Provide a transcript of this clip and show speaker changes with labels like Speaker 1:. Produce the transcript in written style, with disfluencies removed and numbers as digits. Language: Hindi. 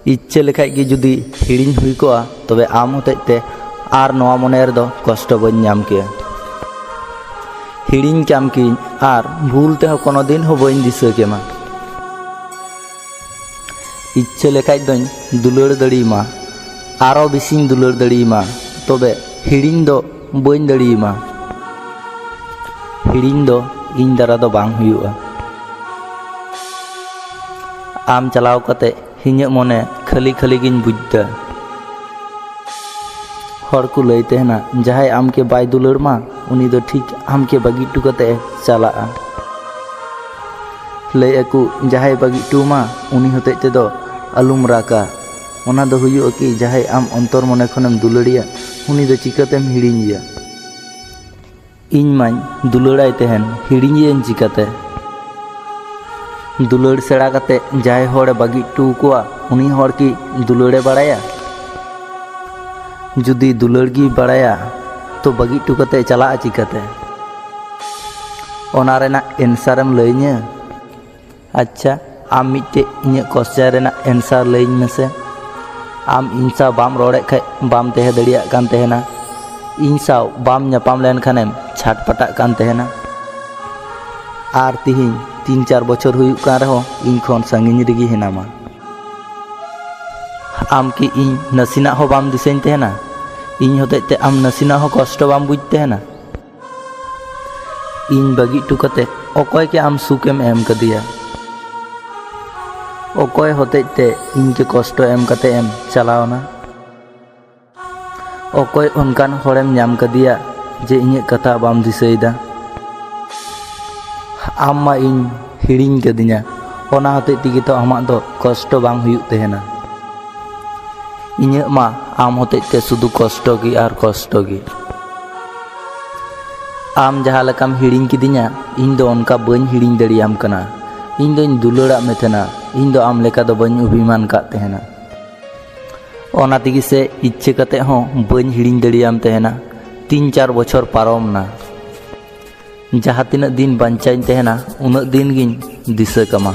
Speaker 1: इच्छे लेखाय गे जुदी हिड़िñ हुई कोआ तबे आम होतेते आर नोआ मने रेदो कष्ट बइन नाम केया। हिड़िñ काम की आर भूल ते हो कोनो दिन हो बइन दिसा केमा। इच्छे लेखाय दोñ दुलाड़ दाड़ियेमा आरो बेसिñ दुलाड़ दाड़ियेमा तबे हिड़िñ दो बइन दाड़ियेमा। हिड़िñ दो इñ दारा दो बांग हुयुआ। आम चलाव कते इᱧᱟᱹᱜ मने खाली खाली गिñ बुझदा। हर को लई तहना जहाय आम के बाय दुलाड़ मा उनी दो ठीक आम के बागी टू कते चलाआ। लई एकु जहाय बागी टू मा उनी होते ते दो अलुम राका। ओना दो हुयुआ कि जहाय आम अंतर मने खनेम दुलाड़िया उनी दो चिकातेम हिड़िñिया। इñ माñ दुलाड़ाय तहन हिड़िñियाñ चिकाते। दुलाड़ सेड़ा कते जहाय हर बागी टू कोआ उनी हर की दुलाड़े बाड़ाया। जुदी दुलाड़ गी बाड़ाया तो बागी टू कते चला चिकाते। ओना रेना एंसारम लईña। अच्छा आम मिट्टे इᱧᱟᱹᱜ क्वेश्चन रेना एंसार लईñ मेसे। आम इñ साव बाम रोड़े खाय बाम तेहे दाड़ियाग कान तेहेना। इñ साव बाम ñापाम लेन खानेम छाटपटाग कान तेहेना। आर तिहिñ 3-4 बछर हुयुग कान रहो इñ खन सागिñ रेगी हेनामा। आम कि इñ नसीना हो बाम दिसेñ तेहेना। इñ होतेते आम नसीना हो कष्ट बाम बुझ तेहेना। इñ बागी टू कते अकय के आम सुकेम एम कदिया। अकय होतेते इñ के कष्ट एम कते एम चलावना। अकय उनकान हरेम नाम कदिया जे इᱧᱟᱹᱜ कथा बाम दिसैदा। आम मा इñ हिड़िñ कदिñा ओना होते तेगे तो आमाक दो कष्ट बांग हुयुग तेहेना। इᱧᱟᱹᱜ मा आम होते ते शुधु कष्ट गी आर कष्ट गी। आम जहाँ लेकाम हिड़िñ किदिñा इñ दो उनका बइन हिड़िñ दाड़ियाम कना। इñ दोñ दुलाड़ाग मे तेहेना। इñ दो आम लेका दो बइन अभिमान काग तेहेना। ओना तेगे से इच्छे कते हों बइन हिड़िñ दाड़ियाम तेहेना। 3-4 बछर पारमना। जहाँ तिनाग दिन बांचाइñ तेहेना उनाग दिन गिñ दिसा कामा।